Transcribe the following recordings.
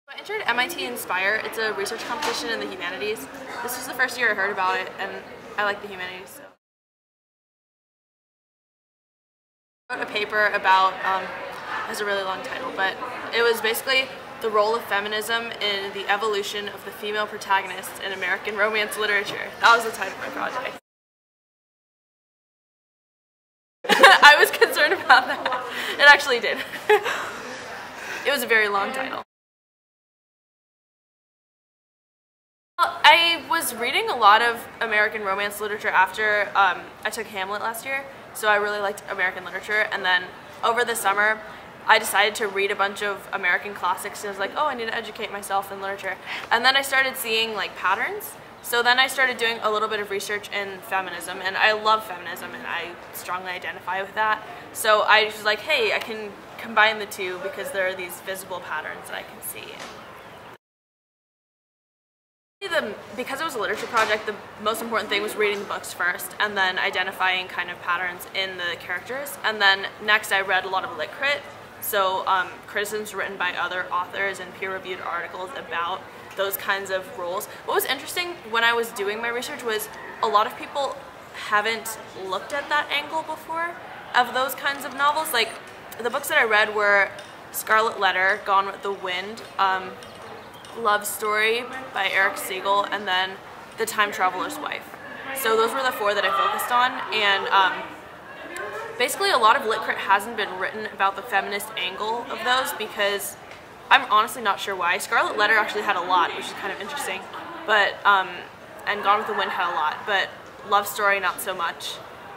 I entered MIT Inspire. It's a research competition in the humanities. This was the first year I heard about it, and I like the humanities. So. I wrote a paper about, it has a really long title, but it was basically the role of feminism in the evolution of the female protagonist in American romance literature. That was the title of my project. I was concerned about that. It actually did. It was a very long title. I was reading a lot of American romance literature after I took Hamlet last year, so I really liked American literature, and then over the summer I decided to read a bunch of American classics, and I was like, oh, I need to educate myself in literature. And then I started seeing like patterns, so then I started doing a little bit of research in feminism, and I love feminism and I strongly identify with that. So I was like, hey, I can combine the two because there are these visible patterns that I can see. Because it was a literature project, the most important thing was reading the books first and then identifying kind of patterns in the characters. And then next I read a lot of lit crit, so criticisms written by other authors and peer-reviewed articles about those kinds of roles. What was interesting when I was doing my research was a lot of people haven't looked at that angle before of those kinds of novels. Like the books that I read were Scarlet Letter, Gone with the Wind, Love Story by Eric Siegel, and then The Time Traveler's Wife. So those were the four that I focused on, and basically a lot of lit crit hasn't been written about the feminist angle of those because I'm honestly not sure why. Scarlet Letter actually had a lot, which is kind of interesting, but and Gone with the Wind had a lot, but Love Story not so much,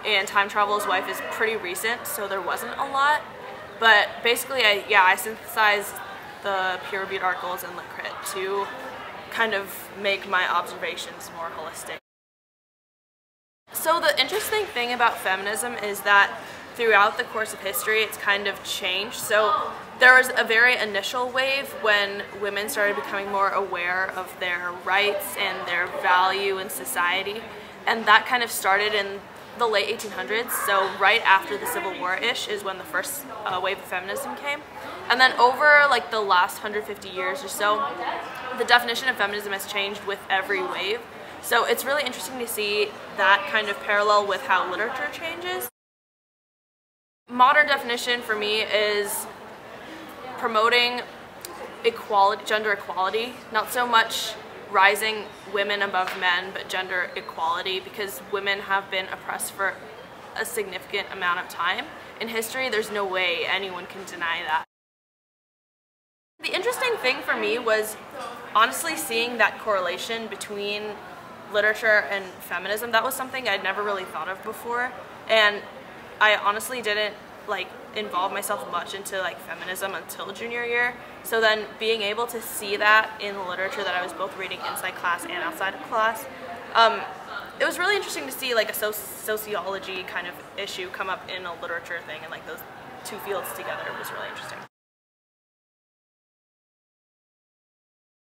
and Time Traveler's Wife is pretty recent, so there wasn't a lot. But basically, I synthesized the peer-reviewed articles and lit crit to kind of make my observations more holistic. So the interesting thing about feminism is that throughout the course of history it's kind of changed. So there was a very initial wave when women started becoming more aware of their rights and their value in society, and that kind of started in the late 1800s, so right after the Civil War-ish is when the first wave of feminism came. And then over like the last 150 years or so, the definition of feminism has changed with every wave. So it's really interesting to see that kind of parallel with how literature changes. Modern definition for me is promoting equality, gender equality, not so much rising women above men, but gender equality, because women have been oppressed for a significant amount of time. In history, there's no way anyone can deny that. The interesting thing for me was honestly seeing that correlation between literature and feminism. That was something I'd never really thought of before, and I honestly didn't involve myself much into feminism until junior year. So then being able to see that in the literature that I was both reading inside class and outside of class, it was really interesting to see a sociology kind of issue come up in a literature thing, and those two fields together was really interesting.